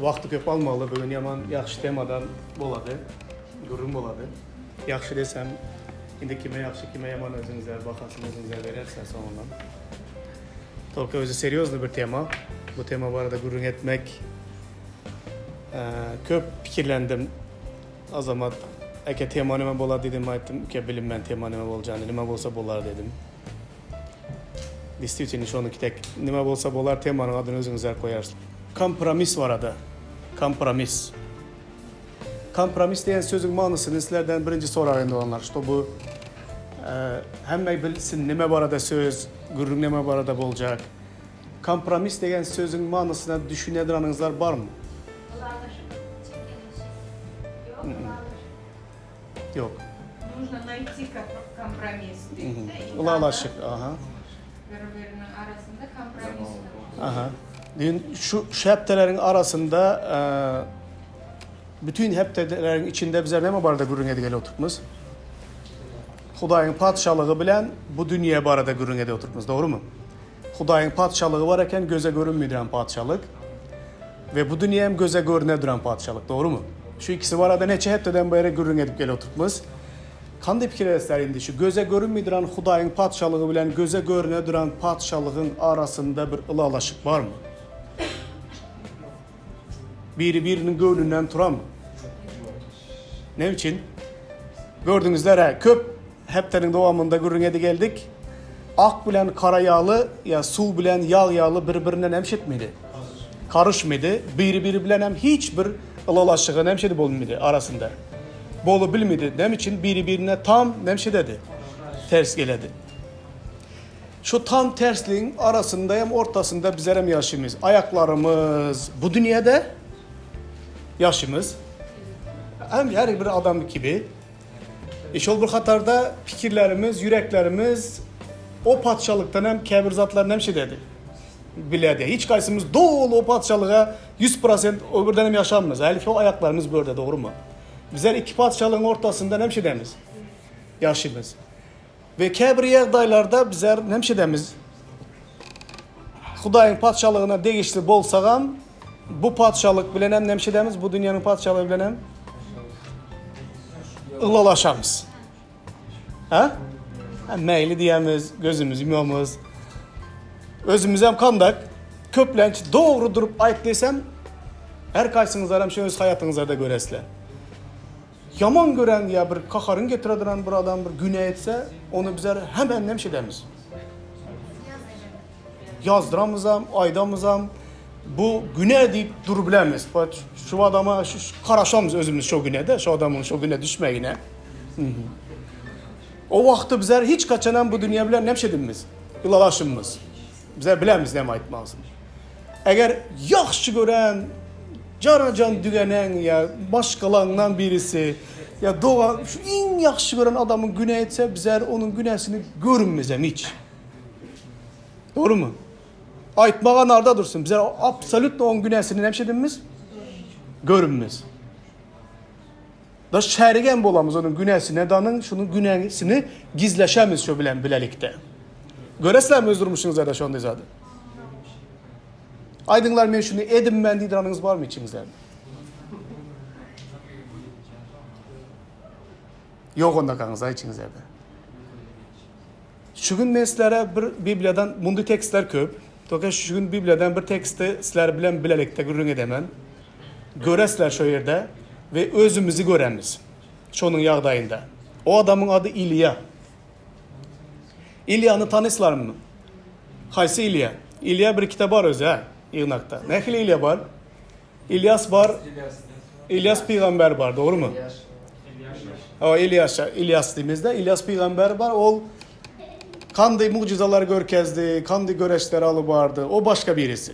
Vaqtı köp almalı. Bugün yaman yaxşı temadan boladı. Gurrun boladı. Yaxşı desem, indi kime yaxşı, kime yaman özünüzler, bakasını özünüzler verirse sonundan. Tolka özü seriozlu bir tema. Bu tema bu arada gurrun etmek. Köp fikirlendim. Azamat, eke tema nime bolar dedim, aytdım ki bilinmen tema nime bolacağını, nime bolsa bolar dedim. Listi için şu anki tek nime bolsa bolar temanın adını özünüzler koyarsın. Kompromis var adı. Kompromis. Kompromis diyen sözün manasını sizlerden birinci sorarım olanlar. İşte bu hemen bilsin nime barada söz, gurrun nime barada bolacak. Kompromis diyen sözün manasına düşünediranınızlar var mı? Yok. Нужно найти компромисс. Ulaşık. Aha. Birbirinin arasında kompromis var. Aha. Şu heptelerin arasında bütün heptelerin içinde bize ne mi barada gurrun edigeli oturtmuz? Hudayın padişahlığı bilen bu dünyaya barada gurrun edigeli oturtmuz. Doğru mu? Hudayın padişahlığı varken göze görünmüdüren padişahlık ve bu dünya hem göze görüneduran padişahlık. Doğru mu? Şu ikisi barada neçe hepteden bu yere gurrun edip geli oturtmuz. Kandı fikir indi şu göze görünmüdüren Hudayın padişahlığı bilen göze görüneduran padişahlığın arasında bir ılalaşık var mı? Biri birinin gönlünden turan mı? Ne için? Gördüğünüzler köp heptenin devamında gurrun edi geldik. Ak bilen kara yağlı ya su bilen yağ yağlı birbirinden hemşetmedi. Karışmadı. Biri bilen hem hiçbir ılalaşığı hemşedi bulunmadı arasında. Bolu bilmedi. Nem için biri birine tam nemşe dedi. Ters geledi. Şu tam tersliğin arasında hem ortasında bizler hem yaşımız. Ayaklarımız bu dünyada yaşımız. Hem her bir adam gibi. İşol bir hatarda fikirlerimiz, yüreklerimiz o padişahlıktan hem kebir zatların hem şey dedi. Biledi. Hiç kaysımız dolu o padişahlığa 100% öbürden hem yaşamımız. Halbuki o ayaklarımız böyle, doğru mu? Bizler iki padişahlığın ortasında hem şey demiz. Yaşımız. Ve kebir yerdaylarda bizler hem şey demiz. Hudayın padişahlığına değişti bolsağam bu padişahlık bilenem nem şey demiz. Bu dünyanın padişahlığı bilenem ılalaşamız. Ha? Meyli diyemiz, gözümüz yumamız. Özümüzem kandak, köplenç doğru durup ait desem her kaysınızlar hem şey öz hayatınızda göresler. Yaman gören ya bir kaharın getiradiran bir adam bir günah etse onu bizler hemen nem şey demiz. Yazdıramızam, aydamızam bu günah deyip dur bilemiz. Şu adama karaşamız özümüz şu günahda, şu adamın şu günah düşmeyine. O vakti bizler hiç kaçanan bu dünya bilen nem şey demimiz, ilalaşımız. Bizler bilemiz nem aytmazsın. Eğer yaxşı gören, canacan dügenen ya başkalarından birisi ya doğan şu en yaxşı gören adamın günah etse bizler onun günahsını görünmezem hiç. Doğru mu? Aytmağa narda dursun. Bizler absolut onun günahsını nem şey demimiz görünmez. Da şerigen bolamız onun günahsını, nedanın şunun günahsını gizleşemiz şu bilen bilelikte. Göresler mi özdürmüşsünüz ya da şu anda zaten? Aydınlar men şunu edin ben diydranınız var mı içinizde? Yok onda kanınızda içinizde. Şu gün men sizlere bir Bibliyadan bundu tekstler köp. Toka şu gün Bibliyadan bir teksti sizler bilen bilelikte gürrün edemen. Göresler şu yerde ve özümüzü göremiz. Şunun yağdayında. O adamın adı İlya. İlya'nı tanısılar mı? Haysi İlya? İlya bir kitap var özü ha. İğnakta. Ne kadar İlya var? İlyas var. İlyas peygamber var, doğru mu? O İlyas demizde İlyas peygamber var. O kandı mucizalar görkezdi, kandı göreçler alıbardı. O başka birisi.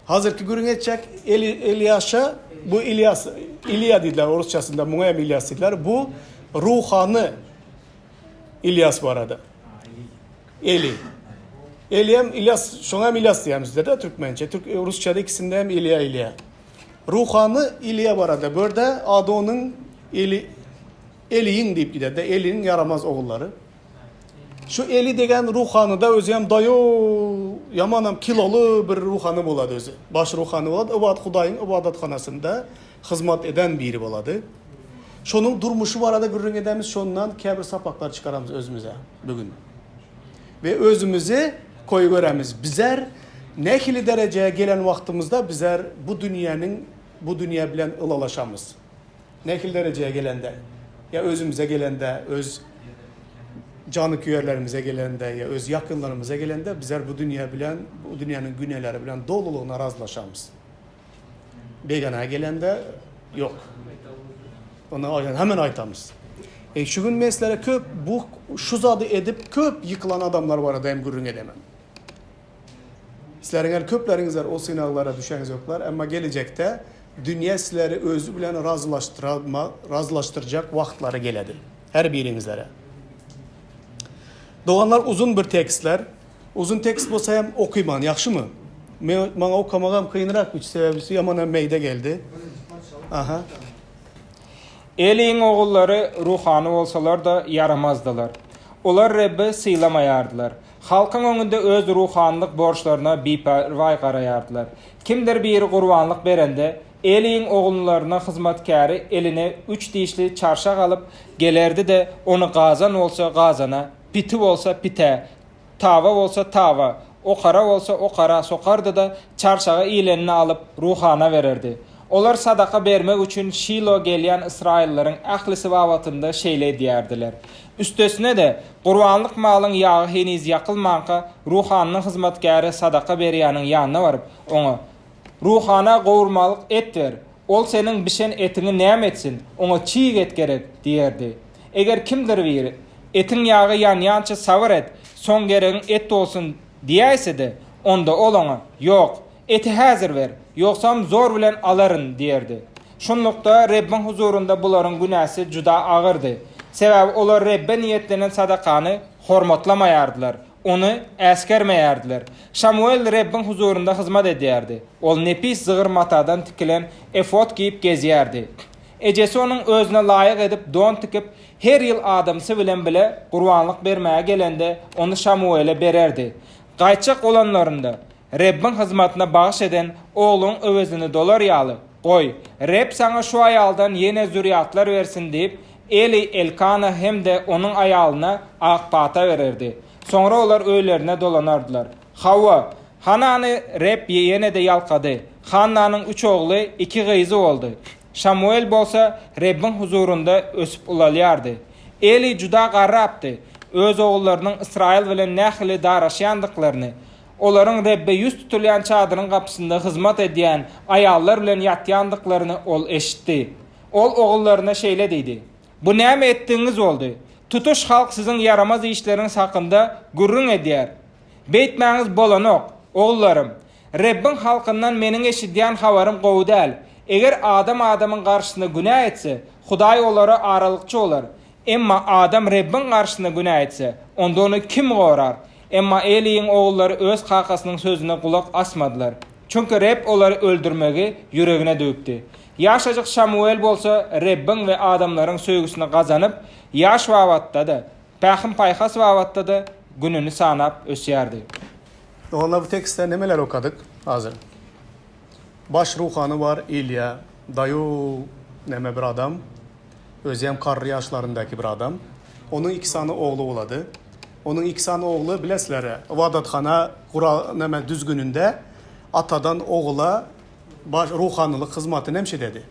Hazır ki görün edecek İlyas'a bu İlya dediler Rusçasında, Muayem İlyas dediler. Bu ruhanı İlyas bu arada. Eli. Eli hem İlyas, şuna hem İlyas diyemiz de Türkmence. Rusça'da ikisinde hem İlya. Ruhanı İlya var arada. Böyle adı onun Eli'nin deyip gider de Eli'nin yaramaz oğulları. Şu Eli degen ruhanı da özü hem dayo yamanam kilolu bir ruhani boladı özü. Baş ruhani boladı. Hudayın ibadatxanasında hizmet eden biri boladı. Şonun durmuşu var arada gürrün edemiz, şondan kebir sapaklar çıkaramız özümüze bugün. Ve özümüzü koyu göremiz. Bizler nekili dereceye gelen vaktimizde bizler bu dünya bilen ılalaşamız. Nekili dereceye gelende, ya özümüze gelende, öz canı küyerlerimize gelende, ya öz yakınlarımıza gelende bizler bu dünyanın güneyleri bilen doluluğuna razılaşamız. Beganaya gelende yok. Onu hemen aytamız. Şu gün meselelere köp şu zadı edip köp yıkılan adamlar var da hem gürrün edemem. Sizlerin köplerinizler o sınavlara düşeniz yoklar ama gelecekte dünya sizleri özü bilen razılaştıracak vaxtları geledi. Her birinizlere. Doğanlar uzun bir tekstler. Uzun tekst olsa hem okuyman, yaxşı mı? Bana okumağım kıyınarak üç sebebisi yaman emmeyde geldi. Aha. Eliğin oğulları ruhani olsalar da yaramazdılar. Olar Rebbe sıylamayardılar. Halkın önünde öz ruhanlık borçlarına biparvay qarayardılar. Kimdir bir qurbanlık berende, eliğin oğullarına hizmetkari eline 3 dişli çarşaq alıp gelerdi de onu qazan olsa qazana, piti olsa pite, tava olsa tava, o qara olsa o qara sokardı da çarşağı ilenine alıp ruhana verirdi. Olar sadaka vermek için Şilo gelen İsraillerin ahlisi vavatında şeyle diyerdiler. Üstesine de qurbanlık malın yağı heniz yakılmanka ruhanın hizmetkari sadaka veriyanın yanına varıp ona ruhana qovurmalık et ver. Ol senin bişen etini neyem etsin? Ona çiğ et gerek diyerdi. Eğer kimdir bir etin yağı yança savır et, son gereğin et olsun diyeyse de onda ol ona yok. Eti hazır ver, yoksam zor bilen aların diyerdi. Şunlukta Rabbin huzurunda buların günahsi juda ağırdı. Sebebi olar Rabbe niyetlenen sadakanı hormatlamayardılar. Onu eskermeyardılar. Samuel Rabbin huzurunda hizmet ediyerdi. Ol nepis zığır matadan tikilen efot giyip geziyerdi. Ecesi onun özüne layık edip don tikip her yıl adamsı bilen bile qurbanlık vermeye gelende onu Samuel'e bererdi. Qayçak olanlarında Rabbin hizmetine bağış eden oğlun övezini dolar yağlı. Koy, Rab sana şu ayaldan yine zürriyatlar versin deyip Eli Elkana hem de onun ayalına akpata verirdi. Sonra onlar öylerine dolanardılar. Havva, Hananı Rab yine de yalkadı. Hanna'nın 3 oğlu 2 kızı oldu. Samuel bolsa Rabbin huzurunda ösüp ulalyardı. Eli juda qarraptı. Öz oğullarının İsrail bilen nähili daraşyandıklarını, onların Rabbe yüz tutulayan çadırın kapısında hizmet ediyen ayallar bilen yatyandıklarını ol eşitti. Ol oğullarına şeyle dedi. Bu näme ettiğiniz oldu? Tutuş halk sizin yaramaz işleriniz hakkında gurrun ediyer. Beytmeniz bolanok, oğullarım. Rabbin halkından menin eşitdiyen havarım qovu değil. Eğer adamın karşısında günah etse, Huday olara aralıkçı olar. Emma adam Rabbin karşısında günah etse, onda onu kim qorar? Emma Eli'nin oğulları öz kakasının sözüne kulak asmadılar. Çünkü Rab onları öldürmeyi yüreğine döktü. Yaşacık Samuel bolsa Rabbin ve adamların söygüsünü kazanıp, yaş vavatta da, pəxin payxas vavatta da gününü sanap ösüyerdi. Onunla bu tekste nemeler okadık hazır. Baş ruhanı var İlya, dayu neme bir adam, özlem karrı yaşlarındaki bir adam. Onun 2 tane oğlu oladı. Onun 2 tane oğlu bileslere ibadatxana neme düzgününde atadan oğula ruhanılık hizmetine hemşe dedi.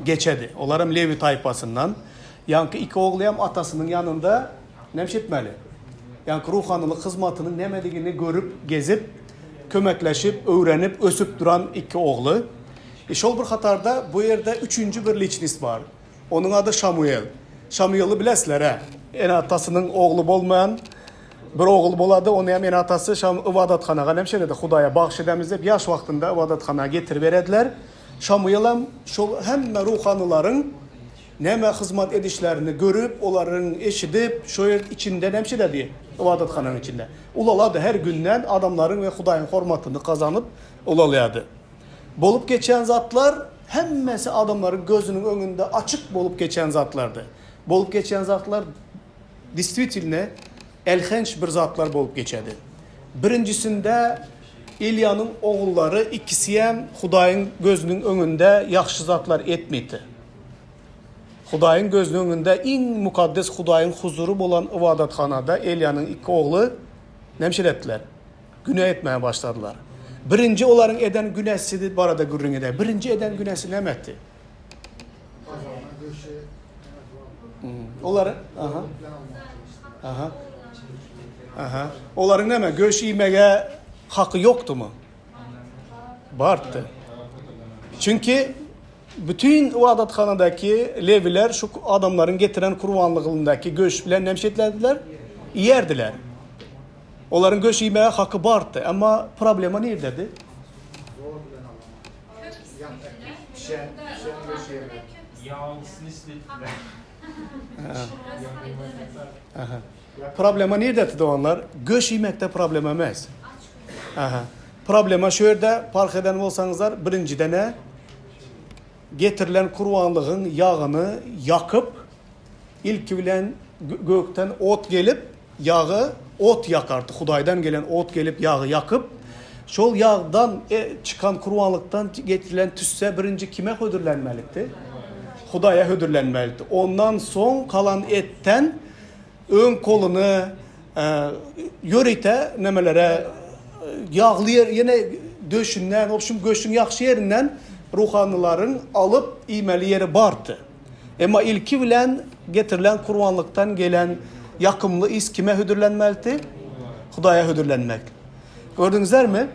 Geçedi. Onlarım Levi tayfasından. Yankı 2 oğlu hem atasının yanında nemşetmeli. Yankı ruhanılık hizmetinin nemediğini görüp, gezip, kömekleşip, öğrenip, ösüp duran 2 oğlu. Şol bir hatarda bu yerde 3. bir liçnis var. Onun adı Samuel. Samuel'ı bileslere. En atasının oğlu olmayan bir oğul boladı, onu hem en atası ibadatxanaga nemşe dedi, Hudaya bağış edemiz deyip yaş vaxtında ibadatxanaga getir verediler. Samuel'am şol hemme ruhanıların neme hizmet edişlerini görüp, onların eşidip, şöyle içinde nemşe dedi, ibadatxananın içinde. Ulaladı her günden adamların ve Hudayın hormatını kazanıp ulalayadı. Bolup geçen zatlar hemmesi adamların gözünün önünde açık bolup geçen zatlardı. Bolup geçen zatlar действительно elhenç bir zatlar bolup geçedi. Birincisinde İlya'nın oğulları ikisi hem Hudayın gözünün önünde yaxşı zatlar etmedi. Hudayın gözünün önünde en mukaddes Hudayın huzuru olan ibadatxanada Elya'nın iki oğlu nemşir ettiler. Günah etmeye başladılar. Birinci onların eden günahsidi barada gürrün eder. Birinci eden günahsi ne etti? Onların Onların ne mi? Göç yemeye hakkı yoktu mu? Vardı. Çünkü bütün o adatxanadaki leviler şu adamların getiren kurbanlığındaki göç bilen nemşetlediler, yerdiler. Onların göç yemeye hakkı vardı ama problema neredeydi? Problema neredeydi onlar? Göç yemekte problem emez. Problema şöyle fark eden olsanızlar birincide ne? Getirilen kurbanlığın yağını yakıp ilk bilen gökten ot gelip yağı ot yakardı. Hudaydan gelen ot gelip yağı yakıp şol yağdan çıkan kurbanlıktan getirilen tüsse birinci kime hödürlenmelikti? Hudaya hödürlenmelikti. Ondan son kalan etten ön kolunu yörite nemelere yağlı yine döşünden, opşum göçün yaxşı yerinden ruhanlıların alıp imeli yeri bardı. Ama ilki bilen getirilen kurbanlıktan gelen yakımlı is kime hödürlenmeldi? Hudaya hödürlenmek. Gördünüzler mi?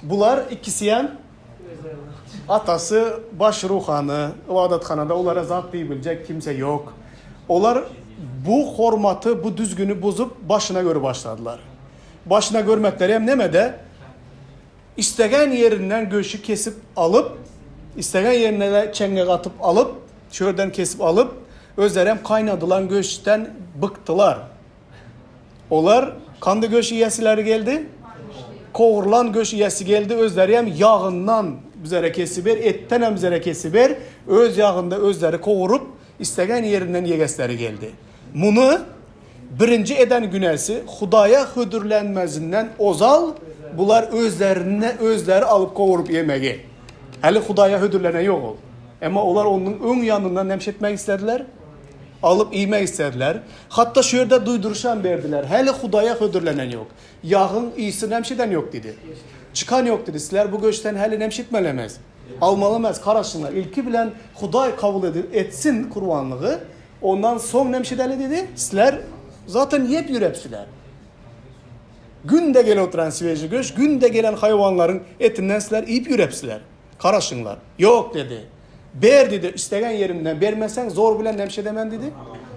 Bunlar ikisi yan atası baş ruhanı, ibadatxanada onlara zat diyebilecek kimse yok. Onlar bu hormatı, bu düzgünü bozup başına göre başladılar. Başına görmekleri hem nemede istegen yerinden göçü kesip alıp istegen yerine de çenge atıp alıp şörden kesip alıp özleri hem kaynadılan göçten bıktılar. Onlar kandı göç yiyesileri geldi. Koğurulan göç yiyesi geldi. Özleri hem yağından bizlere kesiber, etten hem bizlere kesiber. Öz yağında özleri koğurup istegen yerinden yegesleri geldi. Bunu birinci eden günesi Hudaya hödürlenmezinden ozal bunlar özleri alıp kovurup yemeği. Hali Hudaya hödürlenen yok ol. Ama onlar onun ön yanından nemşetmek istediler. Alıp yemek istediler. Hatta şöyle duyduruşan verdiler. Hali Hudaya hödürlenen yok. Yağın iyisi nemşeden yok dedi. Çıkan yok dedi. Sizler bu göçten hali nemşetmelemez. Almalamaz, karışınlar. İlki bilen Huday kabul etsin kurbanlığı. Ondan son nemşedeli dedi. Sizler zaten yep yürepsiler. Günde gelen oturan siveci göç, günde gelen hayvanların etinden sizler yiyip yürepsiler. Karışınlar. Yok dedi. Ber dedi. İstegen yerimden vermezsen zor bilen nemşedemen dedi.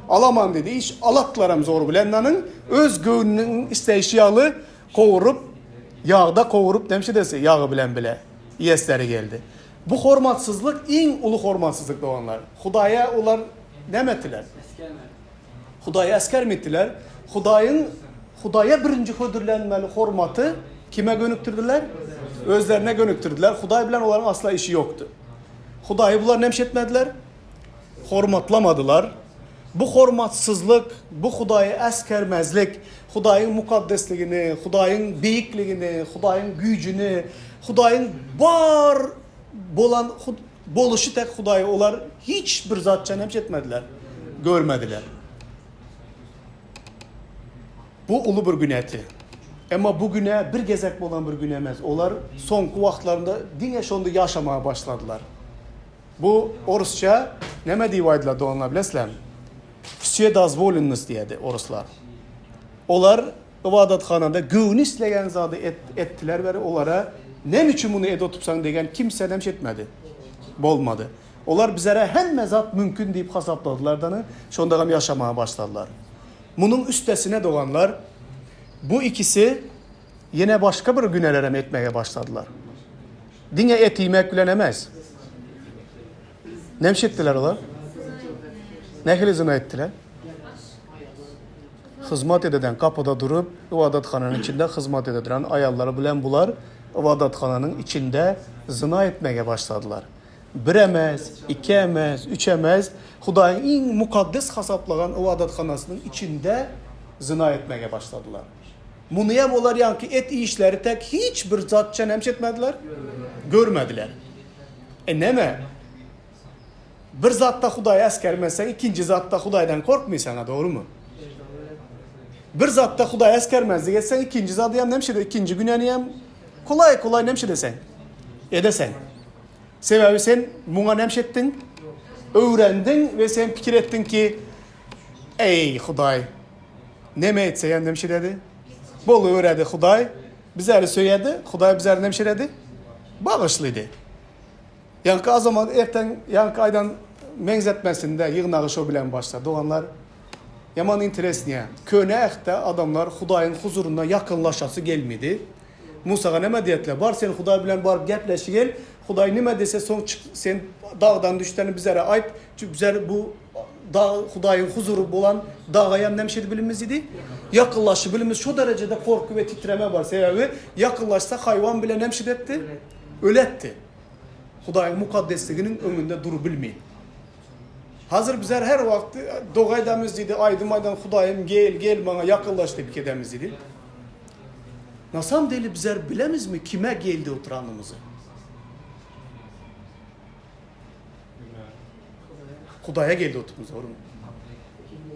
Alaman dedi. İş alatlarım zor bilenlerin öz göğünün isteyişiyalı kovurup yağda kovurup nemşedesi yağı bilen bile yesleri geldi. Bu hormatsızlık en ulu hormatsızlık da onlar. Hudaya onlar demettiler. Hudaya esker mi ettiler? Hudaya birinci hödürlenmeli hormatı kime gönüktürdüler? Özlerine gönüktürdüler. Huday bilen onların asla işi yoktu. Hudayı bunlar nemşetmediler. Hormatlamadılar. Bu hormatsızlık, bu Hudayı eskermezlik, Hudayın mukaddesliğini, Hudayın beyikliğini, Hudayın gücünü, Hudayın var bolan boluşu tek Hudayı onlar hiçbir zatça nemşetmediler. Görmediler. Bu ulu bir güneti. Ama bu güne bir gezek olan bir günemez. Onlar son vaxtlarında dine şonda yaşamaya başladılar. Bu Orusça neme divaydılar da onlar bilesler mi? Все дозволенность diyedi Oruslar. Onlar ibadatxanada göğünü isteyen zadı ettiler ve onlara ne için bunu edotupsan degen kimse demiş etmedi. Bolmadı. Onlar bizlere hem mezat mümkün deyip hasapladılardan şondağım yaşamaya başladılar. Bunun üstesine doğanlar bu ikisi yine başka bir günelere etmeye başladılar. Dine et yemek bilenemez. Ne ettiler onlar? Ne hilizine ettiler? Hizmet eden kapıda durup ibadatxananın içinde hizmet eden ayalları bilen bular ibadatxananın içinde zina etmeye başladılar. Bir emez, iki emez, üç emez Hudayın en mukaddes hasaplanan ibadatxanasının içinde zina etmeye başladılar. Bunu hem olar yankı et işleri tek hiçbir zatça nemş etmediler. Görmediler. Neme? Bir zatta Huday'a eskermezsen ikinci zatta Huday'dan korkmuyorsan ha, doğru mu? Bir zatta Huday'a eskermezlik etsen ikinci zatı hem nemş eder. İkinci güneni hem kolay nemş edesen. Edesen. Sebebi sen buna nemş ettin, öğrendin ve sen fikir ettin ki ey Huday neme etse hem nemş ededi. Bolu öğredi Huday. Bizleri söyledi. Huday bizleri nemş ededi. Bağışlıydı. Yankı o zaman erten yankı aydan menzetmesinde yığınağı şo bilen başladı. Doğanlar yaman interes niye? Köne ehte adamlar Huday'ın huzuruna yakınlaşası gelmedi. Musa'ga neme diyetle? Bar sen Huday bilen barıp gepleşi gel. Huday neme dese son sen dağdan düşteni bizlere ayıp. Çünkü bizler bu dağ Huday'ın huzuru bulan dağa hem nemşedi bilimiz idi. Yakınlaşı bilimiz şu derecede korku ve titreme var. Sebebi yakınlaşsa hayvan bile nemşed etti. Öletti. Huday'ın mukaddesliğinin önünde duru bilmeyin. Hazır bizler her vakti doğa edemiz idi. Aydım aydan Huday'ım gel bana yakınlaş tepki edemiz idi. Nasam deli bizler bilemiz mi kime geldi oturanımızı? Huday'a geldi oturumuz, doğru mu?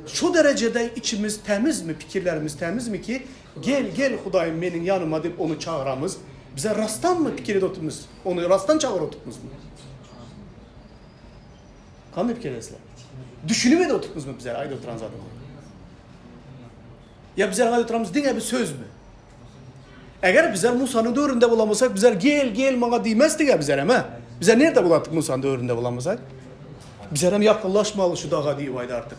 Şu derecede içimiz temiz mi, fikirlerimiz temiz mi ki gel Huday'ım benim yanıma deyip onu çağıramız. Bize rasttan mı fikir oturumuz? Onu rasttan çağır oturumuz mu? Kanlı fikir esler. Düşünüme de oturumuz mu bize ayda oturan zaten? Ya bize ayda oturamız dine bir söz mü? Eğer bizler Musa'nın dövründe bulamasak bizler gel bana demezdik ya bizler ama. Bizler nerede bulattık Musa'nın dövründe bulamasak? Bizler hem yakınlaşmalı şu dağa deyip ayda artık.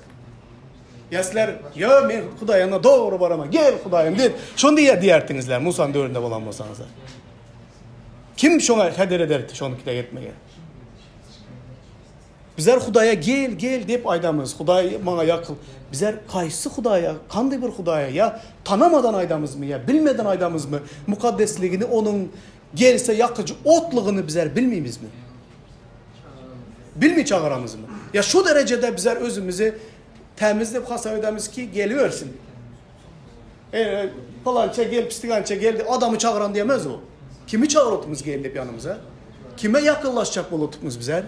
Ya sizler ya ben Huday'ına doğru var ama gel Huday'ım deyip şunu diyertinizler Musa'nın dövründe bulamasanız. Kim şuna heder ederdi şunu kide yetmeye? Bizler Huday'a gel deyip aydamız. Huday bana yakıl. Bizler kaysı Huday'a, kandı bir Huday'a ya tanamadan aydamız mı ya bilmeden aydamız mı? Mukaddesliğini onun gelse yakıcı otluğunu bizler bilmeyimiz mi? Bilmi çağıramız mı? Ya şu derecede bizler özümüzü temizleyip hasa ödemiz ki geliversin. Falança gel pistigança geldi adamı çağıran diyemez o. Kimi çağırtımız geldi yanımıza? Kime yakınlaşacak bulutumuz bizler?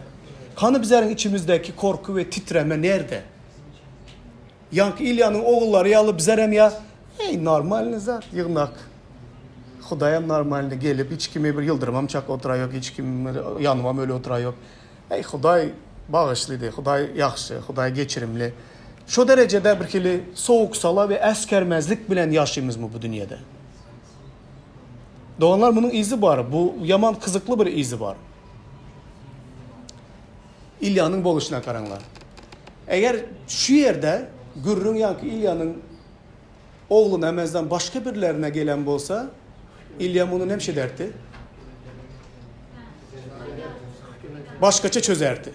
Kanı bizlerin içimizdeki korku ve titreme nerede? Yankı İlya'nın oğulları yalı bizlerem ya normaliniz var yığınak. Hudayam normalinde gelip hiç kimi bir yıldırmam çak otura yok, hiç kim yanmam öyle otura yok. Huday bağışlıydı, Huday yaxşı, Huday geçirimli. Şu derecede bir kili soğuk sala ve eskermezlik bilen yaşımız mı bu dünyada? Doğanlar bunun izi var, bu yaman kızıklı bir izi var. İlya'nın boluşuna karanlar. Eğer şu yerde Gürrün yankı İlya'nın oğlun emezden başka birilerine gelen olsa İlya bunu nemş ederdi. Başkaça çözerdi.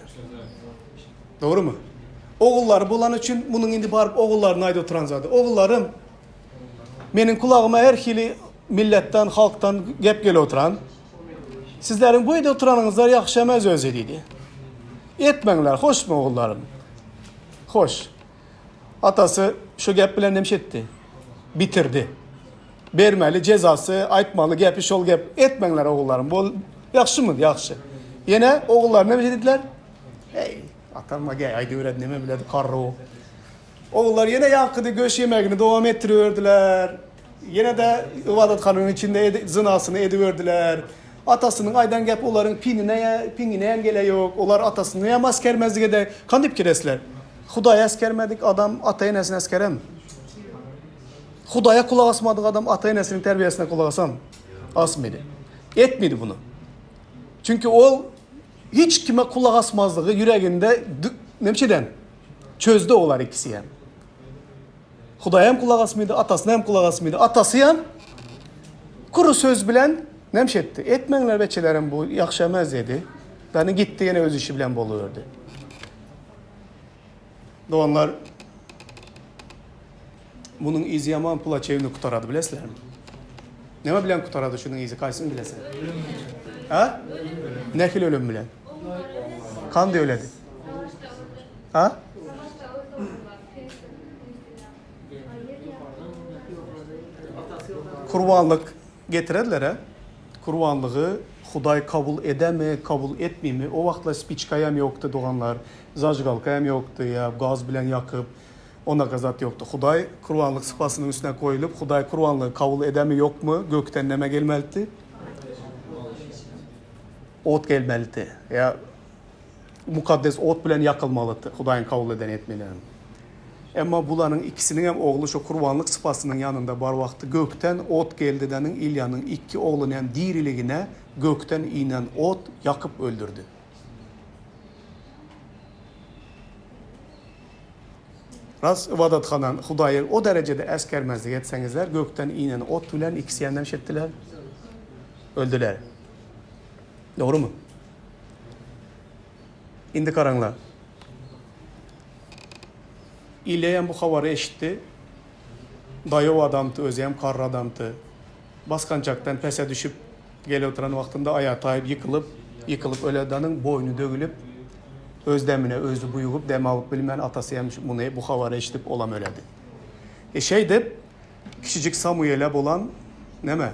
Doğru mu? Oğulları bulan için bunun indi barıp oğullarına ayda oturan zaten. Oğullarım benim kulağıma her hili milletten, halktan gep gele oturan. Sizlerin bu ayda oturanınızlar yakışamaz özlediydi. Etmenler, hoş mu oğullarım? Hoş. Atası şu gep bilen demiş etti. Bitirdi. Vermeli cezası, aytmalı gepi şol gep. Etmenler oğullarım. Bu yakşı mı? Yakşı. Yine oğullar ne dediler? Hey, atanma gel, aydı öğretmeme biledi karro. Oğullar yine yankıdı göç yemeğini devam ettiriyordular. Yine de ibadathanının içinde zınasını ediverdiler. Atasının aydan gep onların pinine engele yok. Onlar atasını ya maskermezlik ede. Kandip kiresler. Hudaya eskermedik adam atayı nesine eskerem. Hudaya kulak asmadık adam atayı nesinin terbiyesine kulak asam. Asmedi. Etmedi bunu. Çünkü o hiç kime kulak asmazlığı yüreğinde nemçeden çözdü olar ikisi yani. Hudaya hem kulak asmıydı, atasına hem kulak asmıydı. Atası hem kuru söz bilen nemşetti. Etmenler beçelerim bu yakşamaz dedi. Yani gitti yine öz işi bilen boluyordu. Doğanlar bunun izi yaman pula çevini kutaradı bilesler mi? Neme bilen kutaradı şunun izi kaysın bilesen? Ha? Nekil ölüm bilen? Kan da öyledi. Ha? kurbanlık getirediler ha. Kurbanlığı Huday kabul edemi, kabul etmeymi. O vaxtla spiçkayam yoktu doğanlar. Zajgalkayam yoktu ya. Gaz bilen yakıp ona gazat yoktu. Huday kurbanlık sıpasının üstüne koyulup Huday kurbanlığı kabul edemi yok mu? Gökten neme gelmeliydi? Ot gelmeliydi. Ya mukaddes ot bilen yakılmalıydı. Hudayın kabul eden etmelerini. Ama bulanın ikisinin hem oğlu şu kurbanlık sıpasının yanında bar vaxtı gökten ot geldi denin İlyanın iki oğlunun hem diriligine gökten inen ot yakıp öldürdü. Ras ibadatxanan Hudayı o derecede eskermezlik etsengizler gökten inen ot bilen ikisi yandan ettiler. Öldüler. Doğru mu? İndi karanla. İleyem bu havarı eşitti. Dayı o adamdı, özeyem karlı adamdı. Baskançaktan pese düşüp gele oturan vaxtında ayağı tayıp yıkılıp öledanın boynu dögülüp özdemine özü buyuğup dem alıp bilmen atası yemiş bunu bu havarı eşitip olam öledi. Şeydi kişicik Samuel'e bolan neme?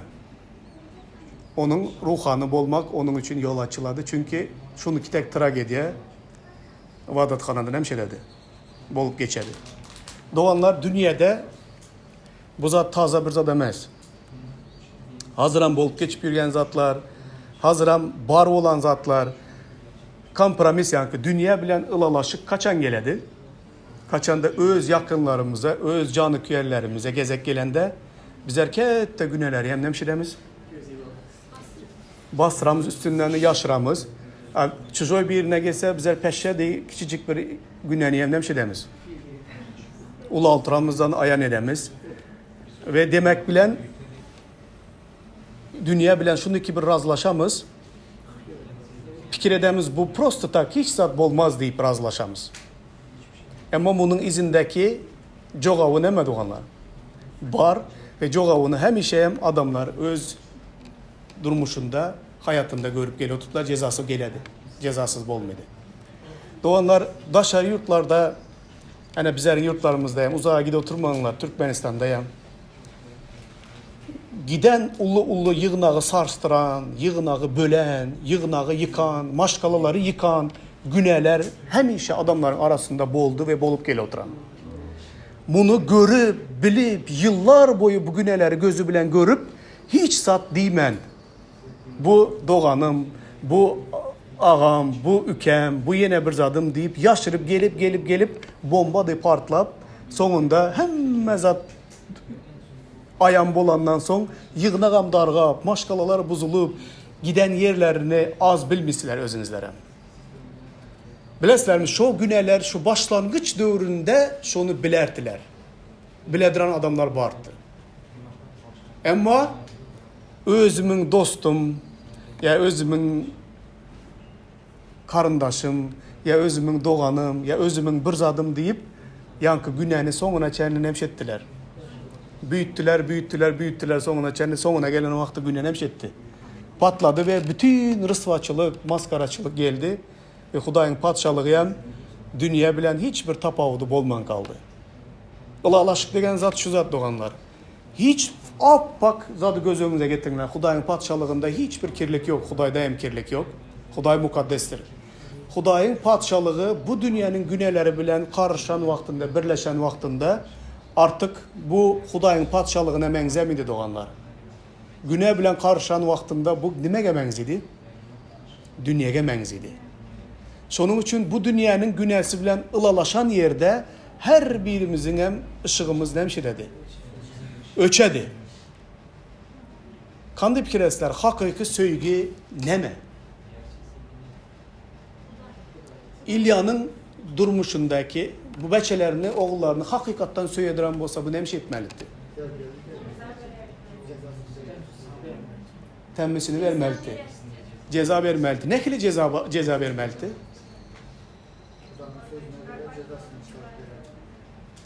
Onun ruhanı bolmak onun için yol açıladı. Çünkü şunu iki tek tragediye Vadatxana'dan hemşeledi. Bolup geçedi. Doğanlar dünyada bu zat taza bir zat emez. Hazıram bolup geçip yürüyen zatlar, hazıram bar olan zatlar, kompromis yani dünya bilen ılalaşık kaçan geledi. Kaçan da öz yakınlarımıza, öz canı küyerlerimize gezek gelende biz erkette güneler hem nemşiremiz. Basramız üstünden yaşıramız. Çocuğu birine gelse bizler peşe değil küçücük bir güneni hem nemşiremiz. Ulu altıramızdan ayan edemiz. Ve demek bilen dünya bilen şunu ki bir razlaşamız. Fikir edemiz bu prosta hiç zat olmaz deyip razlaşamız. Ama bunun izindeki cogavı neme doğanlar? Var ve cogavını hem işe hem adamlar öz durmuşunda hayatında görüp geliyor tutlar cezası geledi. Cezasız olmadı. Doğanlar daşarı yurtlarda hani bizlerin yurtlarımızdayım. Uzağa gide oturmanlar Türkmenistan'dayım. Giden ulu yığınağı sarstıran, yığınağı bölen, yığınağı yıkan, maşkalaları yıkan güneler hemişe adamların arasında boldu ve bolup gele oturan. Bunu görüp, bilip, yıllar boyu bu güneleri gözü bilen görüp hiç sat deymen. Bu doğanım, bu ağam, bu ükem, bu yine bir zadım deyip yaşırıp gelip bomba deyip partlap sonunda hem zat ayan bolandan son yığınağam dargap, maşkalalar buzulup giden yerlerini az bilmişler özünüzlere. Bilesizler mi? Şu güneler, şu başlangıç dövründe şunu bilerdiler. Bilediren adamlar vardı. Ama özümün dostum, ya özümün karındaşım, ya özümün doğanım, ya özümün bir zadım deyip yankı güneni sonuna çenini hemşettiler. Büyüttüler sonuna çenini sonuna gelen vakti günen hemşetti. Patladı ve bütün rısvaçılık, maskaraçılık geldi. Ve Hudayın patşalığı hem dünya bilen hiçbir tapavudu bolman kaldı. Ilalaşık degen zat şu zat doğanlar. Hiç appak zatı göz önüne getirinler. Hudayın patşalığında hiçbir kirlik yok. Hudayda hem kirlik yok. Huday mukaddestir. Hudayın patşalığı bu dünyanın güneleri bilen karışan vaktinde, birleşen vaktinde artık bu Hudayın patşalığına benzemiydi doğanlar. Güne bilen karışan vaktinde bu nime benzidi? Dünyaya benzidi. Sonun için bu dünyanın günesi bilen ılalaşan yerde her birimizin hem ışığımız nemşiredi. Öçedi. Kandı pikiresler hakiki söylegi neme? İlyanın durmuşundaki bu beçelerini, oğullarını hakikatten söylediren olsa bu nemşi etmelidir. Temmesini vermelidir. Ceza vermelidir. Ne kili ceza vermelidir?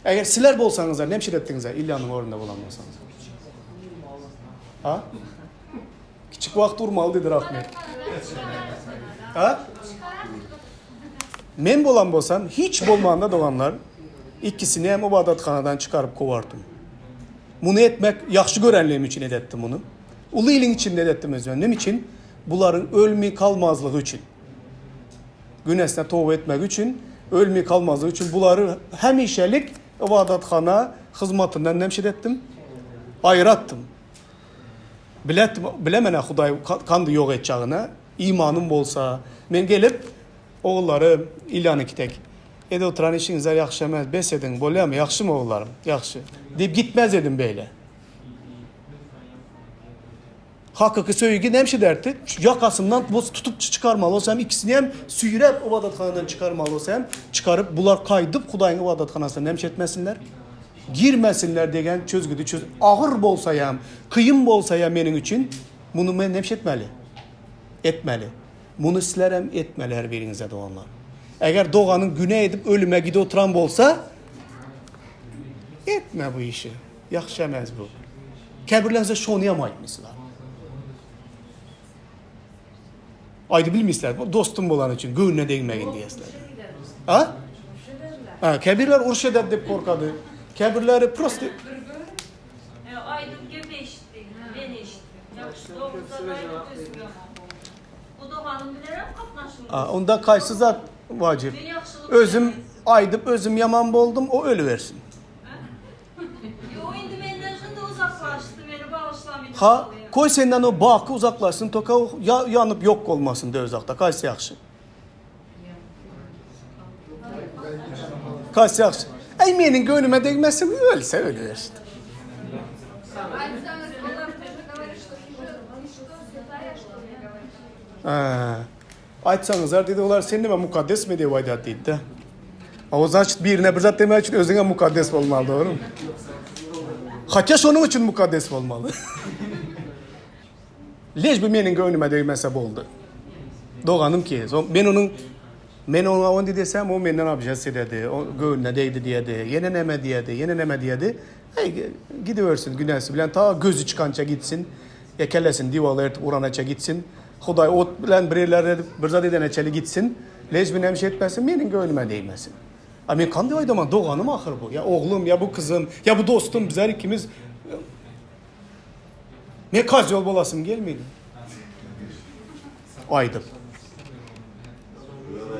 Eğer siler bolsanızlar, nemşir ettiğinizler, İlyanın orunda bulanmasanız. Ha? Küçük vakit durmalıdır Ahmet. Ha? Men bolan bolsam, hiç bolmağında doğanlar, ikisini hem Vadatxanadan çıkarıp kovardım. Bunu etmek yaxşı görenliğim için edettim bunu. Ulu ilin içinde edettim özünüm için. Bunların ölmey kalmazlığı için. Günesine tövbe etmek için, ölmey kalmazlığı için bunları hemişelik ibadatxana hizmetinden nemşid ettim. Ayırattım. Bilemene Huday kandı yok edeceğine, imanım bolsa, men gelip oğulları ilan ekitek. Ede oturan işinizler yaxşı emez, bes edin, böyle mi? Yaxşı mı oğullarım? Yaxşı. Deyip gitmez edim böyle. Hakkı söylegi nemşi derdi. Yakasından tutup çıkarmalı olsam, ikisini hem süyrep ibadatxanadan çıkarmalı olsam, çıkarıp bunlar kaydıp Hudayın ibadatxanasına nemşi etmesinler. Girmesinler degen çözgüdü çöz. Ağır bolsayam, kıyım bolsayam benim için bunu men nemşi etmeli. Etmeli. Bunu silerem etmeli her birinize doğanlar. Eğer doğanın güne edip ölüme gide oturan bolsa etme bu işi. Yaxşı emez bu. Kəbirlərinize şonu yamaymışlar. Aydı bilmişler. Dostum olan için göğüne değmeyin diyesler. Ha? Ha, kebirler urş eder deyip korkadı. Kebirleri prost... Aydın gibi eşittim, ben eşittim. Yaxşı, doğrudan aydın özüm yaman. Bu doğanın bilərəm qatnaşılır. Onda kaysı zat vacip. Özüm aydıp özüm yaman boldum, o ölü versin. Yo, indi məndən şimdi uzaqlaşdı, məni bağışlamayın. Ha, koy senden o bakı uzaklaşsın, toka yanıp yok olmasın de uzakta. Kaysı yaxşı. Kaysı yaxşı. Ey menin gönlüme değmesin, ölse ölü versin. Aytsanızlar dedi olar senin mi mukaddes mi diye vaydat deydi de. O zaman birine bir zat demek için özüne mukaddes olmalı, doğru mu? Hatta şunun için mukaddes olmalı. Leş bir menin gönlüme değmese oldu. Doğanım ki ben ona onu desem o menden abjası dedi. O gönlüne değdi diyedi. Yeneneme diyedi. Yeneneme diyedi. Hey gidiversin güneşi bilen ta gözü çıkança gitsin. Yekellesin divalar uranaça gitsin. Huday ot bilen bir zat edeneçeli gitsin. Leş bir nemşe etmesin benim gönlüme değmesin. Ama kandı aydama doğanım ahır bu. Ya oğlum ya bu kızım ya bu dostum bizler ikimiz. Ne kaz yol bolasım gelmeydi. Aydım.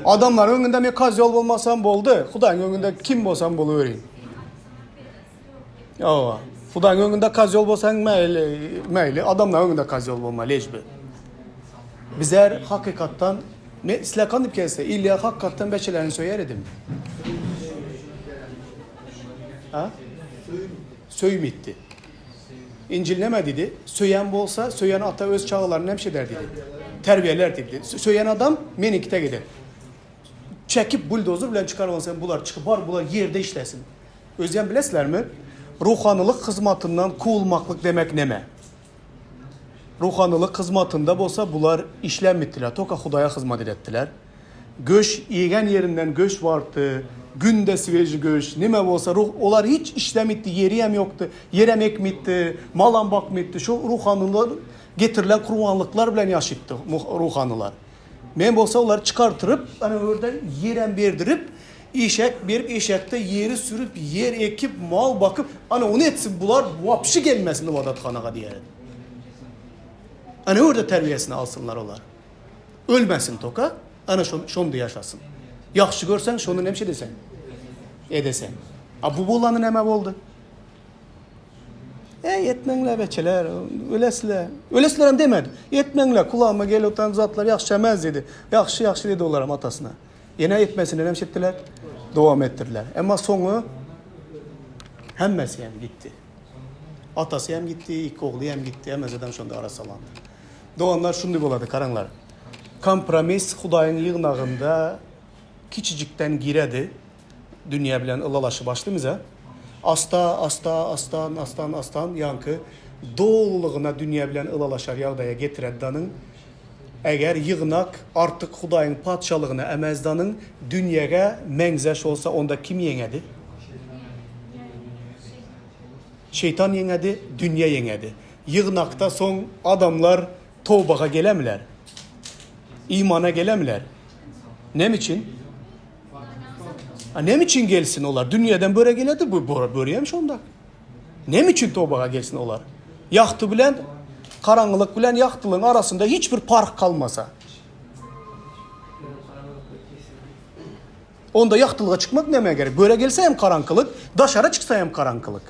Adamlar önünde ne kaz yol olmasam boldu. Hudayın önünde kim bolsam bolu vereyim. Ya Hudayın önünde kaz yol bolsan meyli. Adamlar önünde kaz yol olma lejbi. Bizler hakikattan sizler kanıp gelse illa hakikattan beçelerini söyler edim. Ha? Söymitti. İncilneme dedi. Söyyen bolsa söyyen ata öz çağlarını hemşe der dedi. Terbiyeler dedi. Söyyen adam menikte gider. Çekip buldozer bilen çıkarmasan bunlar çıkıp var bunlar yerde işlesin. Özyen bilesler mi? Ruhanılık hizmetinden kuulmaklık demek neme? Ruhanılık hizmetinde bolsa bunlar işlenmittiler. Toka Hudaya hizmet ettiler. Göç yiyen yerinden göç vardı. Günde sveci göç. Nime bolsa olar hiç işlemitti. Yeriyem yoktu. Yerem ekmitti. Malan bakmitti. Şu ruhanlılar getirilen kurbanlıklar bilen yaşitti ruhanlılar. Men bolsa onları çıkartırıp hani orada yerem berdirip eşek bir eşekte yeri sürüp yer ekip mal bakıp hani onu etsin bunlar vapşı gelmesin ibadatxanaga diye. Hani orada terbiyesini alsınlar onlar. Ölmesin toka. Hani şunu da yaşasın. Yaxşı görsen şunu nemşe desen. Edesen. Bu bolanın neme oldu? Yetmenler beçeler. Öylesiler hem demedi. Yetmenler kulağıma gel otan zatlar yaxşı emez dedi. Yaxşı dedi onlara atasına. Yine yetmesine nemşe ettiler. Devam ettirdiler. Ama sonu hemmesi hem gitti. Atası hem gitti, ilk oğlu hem gitti. Hem ezeden şunda arasalandı. Doğanlar şunu boladı karanlar. Kompromis Hudayın yığınağında küçücükten giredi. Dünya bilen ılalaşı başlığımıza. Astan yankı doğulluğuna dünya bilen ılalaşar yağdaya getireddanın eğer yığınak artık Hudayın patşalığına emezdanın dünyaya menzeş olsa onda kim yenedi? Şeytan yenedi, dünya yenedi. Yığınakta son adamlar tövbaga gelemler. İmana gelemler. Ne için? Ne için gelsin olar? Dünyadan böyle geledi bu böreğim şonda. Nem için tobağa gelsin olar? Yaktı bilen, karanlık bilen yaktılığın arasında hiçbir fark kalmasa. Onda yaktılığa çıkmak neme gerek? Böyle gelse hem karanlık, daşara çıksa hem karanlık.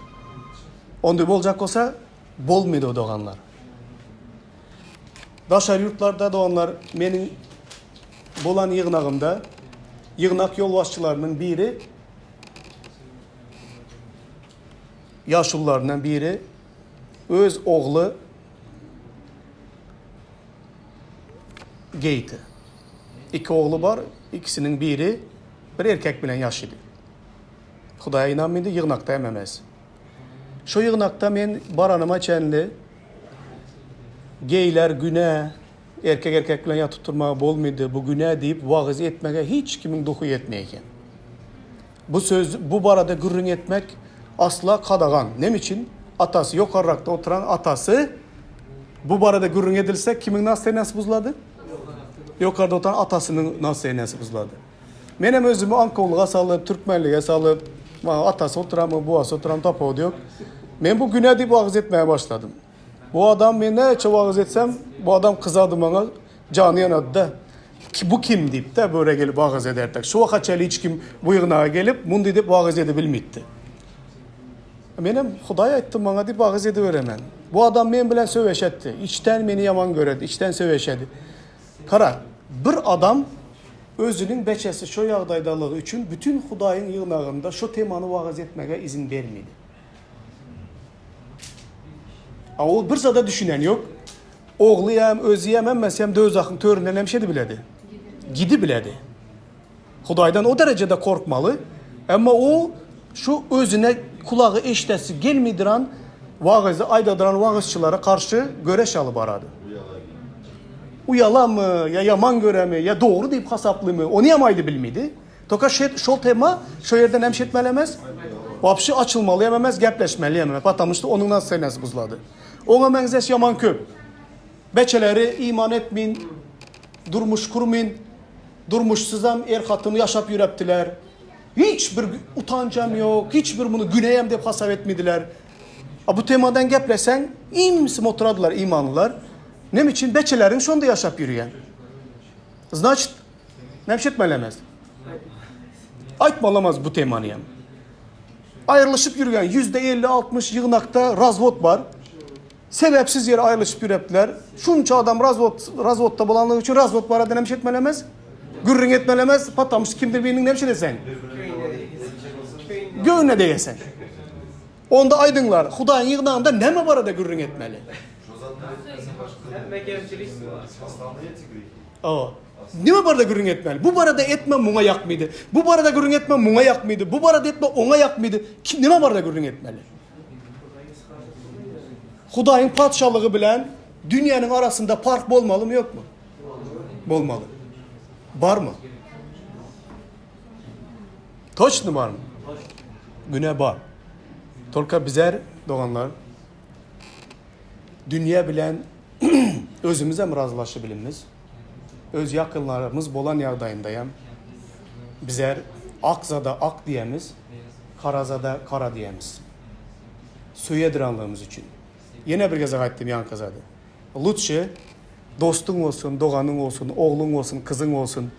Onda olacak olsa, bolmaydı o doğanlar. Daşar yurtlarda doğanlar, benim bolan yığınağımda, yığınak yol başçılarının biri, yaşlılarından biri, öz oğlu geydi. İki oğlu var, ikisinin biri bir erkek bilen yaşıydı. Xudaya inanmaydı, yığınakta ememez. Şu yığınakta men baranıma çenli, geyler güne, erkek bilen yatıp tutturmağa bolmaydı, bu güne deyip vaaz etmeye hiç kimin duhu yetmeyken. Bu söz, bu barada gürrün etmek asla kadağan. Nem için? Atası yukarırakta oturan atası bu barada gürrün edilse kimin nasıl buzladı? Yukarıda oturan atasının nasıl buzladı? Benim özümü Ankolluğa salıp, Türkmenliğe salıp, atası oturan mı, buası oturan tapu diyor. Ben bu güne deyip vaaz etmeye başladım. Bu adam ben ne için vaaz etsem, bu adam kızadı bana, canı yanadı da. Bu kim deyip de böyle gelip vaaz ederdik. Şu vakatçayla hiç kim bu yığınağa gelip bunu deyip vaaz edebilmeydi. Benim Xudaya ettim bana deyip vaaz ediveremem. Bu adam ben bilen söveşetti. İçten beni yaman göredi, içten söveşedi. Kara, bir adam özünün beçesi şu yağdaydalığı için bütün Xudayın yığınağında şu temanı vaaz etmeye izin vermedi. O bir zada düşünen yok. Oğluyam, özüyem, emmesiyem de öz akın töründen hemşedi biledi. Gidi biledi. Xudaydan o derecede korkmalı. Ama o şu özüne kulağı eşitesi gelmediren vaazı aydadıran vaazçılara karşı göreş alıp aradı. Uyala mı, ya yaman göre mi, ya doğru deyip hasaplı mı, onu yamaydı bilmiydi. Toka şol tema şu yerden hemşetmelemez, vapşı açılmalı yememez, gepleşmeli yememez. Patamıştı onun nasıl senesi buzladı. Ona menzes yaman köp. Beçeleri iman etmeyin, durmuş kurmayın, durmuşsuzam erkatını yaşap yürektiler. Hiçbir utancam yok, hiçbir bunu güneyem deyip hasap etmediler. Bu temadan geplesen, imsim oturadılar imanlılar. Nem için beçelerin şonda yaşap yürüyen. Значит, nemşetmelemez. Aytmalamaz bu temanıyam. Ayrılışıp yürüyen %50-60 yığınakta razvot var. Sebepsiz yere ayrılışıp yürüptiler. Şunca adam razvotta bulanlığı için razvot var nemş etmelemez. Gürrün etmelemez. Patlamış kimdir birinin nemş edesen. Göğüne deyesen. Onda aydınlar. Xudayın yığınağında ne mi var da gürrün etmeli? Nime barada gürrün etmeli? Bu barada etme muna yak mıydı? Bu barada gürrün etme muna yak mıydı? Bu barada etme ona yak mıydı? Nime barada gürrün etmeli? Xudayın padşalığı bilen dünyanın arasında fark bolmalı mı yok mu? Bolmalı. Var mı? Точно var mı? Güne var. Tolka bizler doğanlar dünya bilen özümüze mi razılaşabilimiz? Öz yakınlarımız bolan yağdayındayım. Bizler akzada ak diyemiz, karazada kara diyemiz. Söyediranlığımız için. Yine bir kez ettim yan kazadı. Lütfü dostun olsun, doğanın olsun, oğlun olsun, kızın olsun.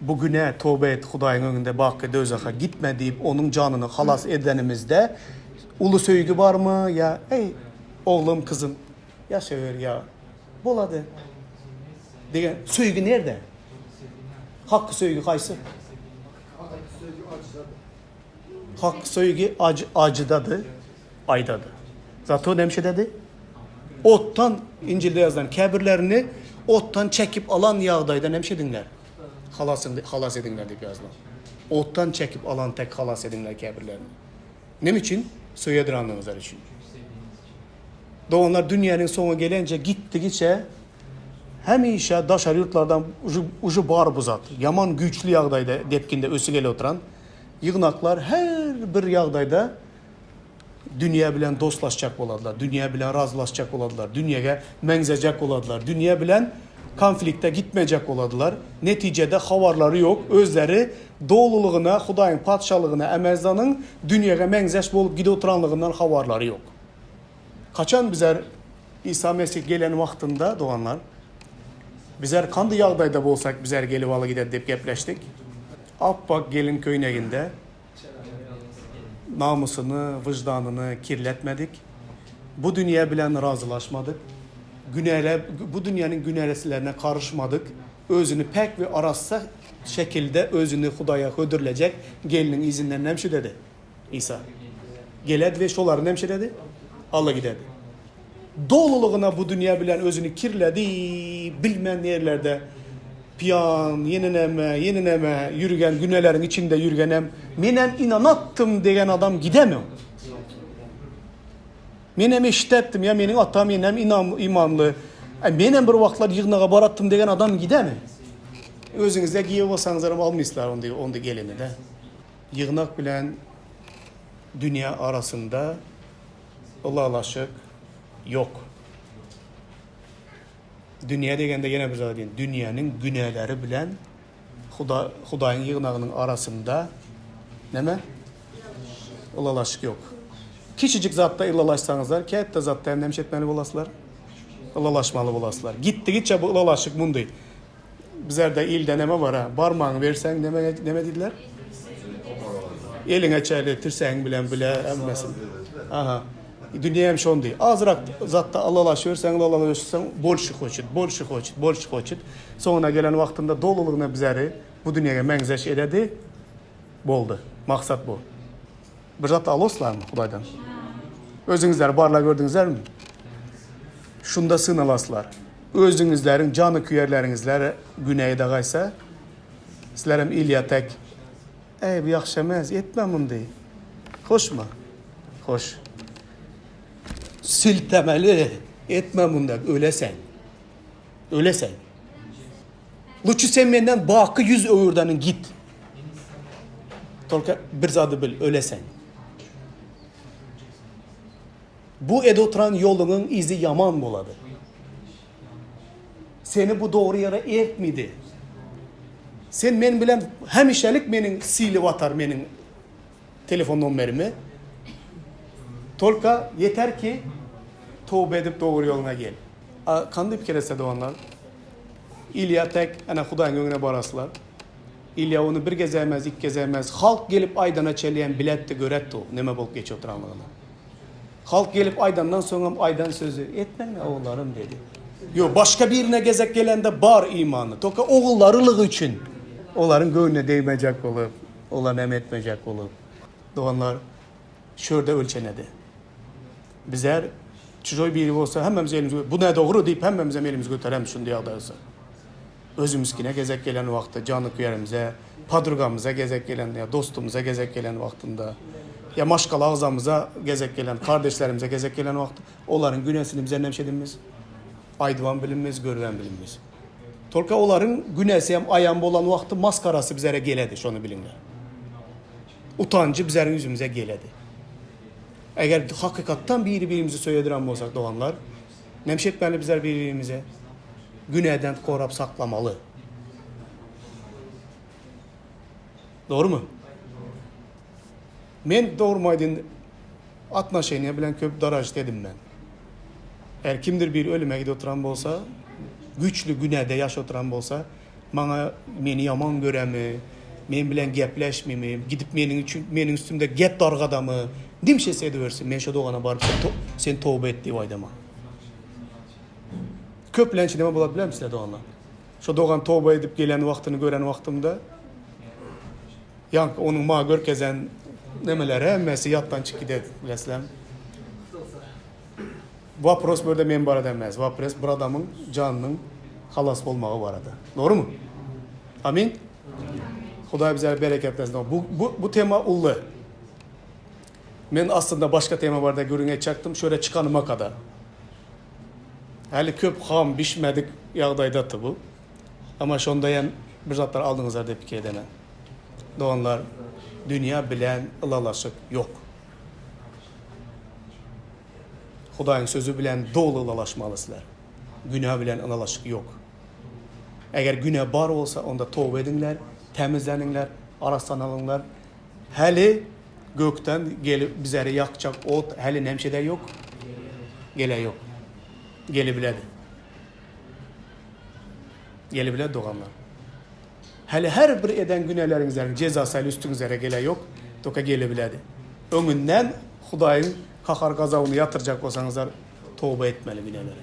Bugüne tövbe et Xudayın önünde bakı dözaka gitme deyip onun canını halas edenimizde ulu söygü var mı ya ey oğlum kızım ya sever ya boladı. Degen söygü nerede? Hakkı söygü kaysı? Hakkı söygü acıdadı, aydadı. Zato nemşe dedi. Ottan İncil'de yazılan kebirlerini ottan çekip alan yağdayda nemşe dinler. Halas edinler deyip yazılan. Ottan çekip alan tek halas edinler kebirlerini. Ne için? Söyediranlığımızlar için. Doğanlar dünyanın sonu gelince gitti gitse hemişe daşar yurtlardan ucu bar buzat. Yaman güçlü yağdayda depkinde ösügeli oturan yığınaklar her bir yağdayda dünya bilen dostlaşacak oladılar. Dünya bilen razılaşacak oladılar. Dünyaya menzecek oladılar. Dünya bilen konflikte gitmeyecek oladılar. Neticede havarları yok. Özleri doğululuğuna, Hudayın patşalığına emezdanın dünyaya mengzeş bolup gide oturanlığından havarları yok. Kaçan bizler İsa Mesih gelen vaktinde doğanlar, bizler kandı yağdayda bolsak bizler gelip alı gider deyip gepleştik. Appak gelin köyneginde namusunu, vicdanını kirletmedik. Bu dünya bilen razılaşmadık. Bu dünyanın güneyreslerine karışmadık. Özünü pek ve arassa şekilde özünü Hudaya hödürlecek gelinin izinden nemşi dedi İsa. Geled ve şoları nemşi dedi. Allah gidedi. Doğululuğuna bu dünya bilen özünü kirledi. Bilmen yerlerde piyan, yenileme, yürügen günelerin içinde yürügenem. Menem inanattım degen adam gidemiyor. Menem eşittim ya menin atam menem imanlı. Menem bir vaktlar yığınağa barattım degen adam gidemiyor. Özünüzde giyip olsanızlarım almışlar onu geleni de. Yığınak bilen dünya arasında Allah'laşık yok. Dünya degende yine bir zaten dünyanın güneyleri bilen Hudayın yığınağının arasında neme? Allah'laşık yok. Küçücük zatta ilalaşsanızlar, kette zatta hem nemşetmeli bolasılar, ilalaşmalı bolasılar. Gittikçe bu ilalaşık bundu. Bizlerde ilde neme var ha, parmağını versen neme dediler? Eline çaylı, tirsen bile emmesin. Aha. Dünya hem şon değil. Azırak zatta Allah'laşıyorsan, Allah'laşıyorsan bolşu koçut. Sonra gelen vaktinde doluluğuna bizleri bu dünyaya mengzeş ededi, boldu. Maksat bu. Bir zatta aloslar mı Hudaydan? Özünüzler barla gördünüzler mi? Şunda sığınalaslar. Özünüzlerin canı küyerlerinizler güneyde gaysa, sizlerim İlya tek, bu yakşamaz, etmem bunu değil. Hoş mu? Hoş. Siltemeli, etmem bunda, ölesen. Ölesen. Luçu sen menden bakı 100 öğürdanın git. Tolka bir zadı bil, ölesen. Bu oturan yolunun izi yaman boladı. Seni bu doğru yere eğitmedi. Sen men bilen hemişelik menin sili vatar menin telefon numarımı. Tolka yeter ki tövbe edip doğru yoluna gel. Kandı bir kerese doğanlar. İlya tek ana Hudayın önüne barasılar. İlya onu bir gezemez, iki gezemez. Halk gelip aydana çeleyen biletti göretti o. Neme bol geç oturanlığına. Halk gelip aydandan sonra aydan sözü etmem mi oğullarım dedi. Yok başka birine gezek gelende bar imanı. Toka oğullarılığı için. Onların göğüne değmeyecek olup, onların emetmeyecek olup. Doğanlar şurada ölçenedi. Bizler çocuğu biri olsa hemmemiz elimizi bu ne doğru deyip hemmemiz elimizi götürem şunu diye adaysa. Özümüzkine gezek gelen vakti canı kuyarımıza, padrugamıza gezek gelen ya dostumuza gezek gelen vaktinde ya maşkala ağzamıza gezek gelen, kardeşlerimize gezek gelen vakti onların günesini bize nemşedimiz. Aydıvan bilinmez, görülen bilinmez. Tolka onların günesi hem ayağında olan vakti maskarası bizlere geledi, şunu bilinler. Utancı bizlerin yüzümüze geledi. Eğer hakikattan birbirimizi söylediren olsak doğanlar, nemşetmeli bizler birbirimize güneyden korap saklamalı. Doğru mu? Men doğurmaydın atma şeyine bilen köp daraj dedim ben. Eğer kimdir bir ölüme gidip oturan olsa, güçlü güneyde yaş oturan olsa, bana beni yaman göremi, men bilen gepleşmemi, gidip menin üstümde gep dargada mı, dim şey seydiversin, men şu doğana barıp sen tövbe ettiği vaydama. Köplençi deme bulabilir misiniz doğanlar? Şu doğan tövbe edip gelen vaktini gören vaktimde, onun mağa görkezen nemeleri emmesi yattan çık gider bilesem. Vapros böyle men bara demez. Vapros bir adamın canının halas olmağı var adı. Doğru mu? Amin. Huday bize bereketlesin. Bu tema ullu. Men aslında başka tema var da görüne çaktım. Şöyle çıkanıma kadar. Hali köp ham bişmedik yağdaydı bu. Ama şonda hem bir zatlar aldığınızlar da fikir edene. Doğanlar dünya bilen ılalaşık yok. Hudayın sözü bilen dolu ılalaşmalısılar. Günah bilen ılalaşık yok. Eğer güne bar olsa onda tövbe edinler, temizleninler, arastan alınlar. Heli gökten gelip bizlere yakacak ot, heli nemşede yok. Gele yok. Gelebiledi. Gelebiledi doğanlar. Heli her bir eden günelerinizlerin cezasıyla üstünüzlere gele yok. Toka gelebiledi. Öngünden Hudayın kakar gazavını yatıracak olsanızlar tövbe etmeli güneleri.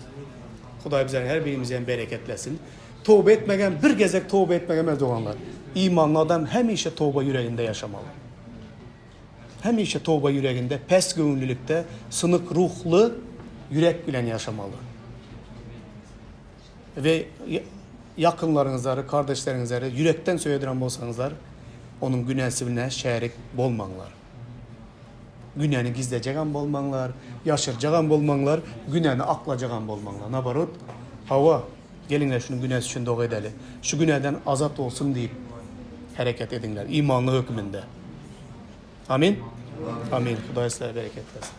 Huday bizlerin her birimizden bereketlesin. Tövbe etmegen bir gezek tövbe etmegen doğanlar. İmanlı adam hemişe tövbe yüreğinde yaşamalı. Hemişe tövbe yüreğinde, pes gönüllülükte, sınık ruhlu yürek bilen yaşamalı. Ve yakınlarınızları, kardeşlerinizleri yürekten söylediren olsanızlar, onun günahsizliğine şerik bolmanlar. Günahını gizleyeceğin bolmanlar, yaşıracağın bolmanlar, günahını aklacağın bolmanlar. Ne barut? Hava, gelinler şunun günahı için doğu edelim. Şu günahdan azat olsun deyip hareket edinler. İmanlı hükmünde. Amin. Amin. Huda sizlere bereket versin.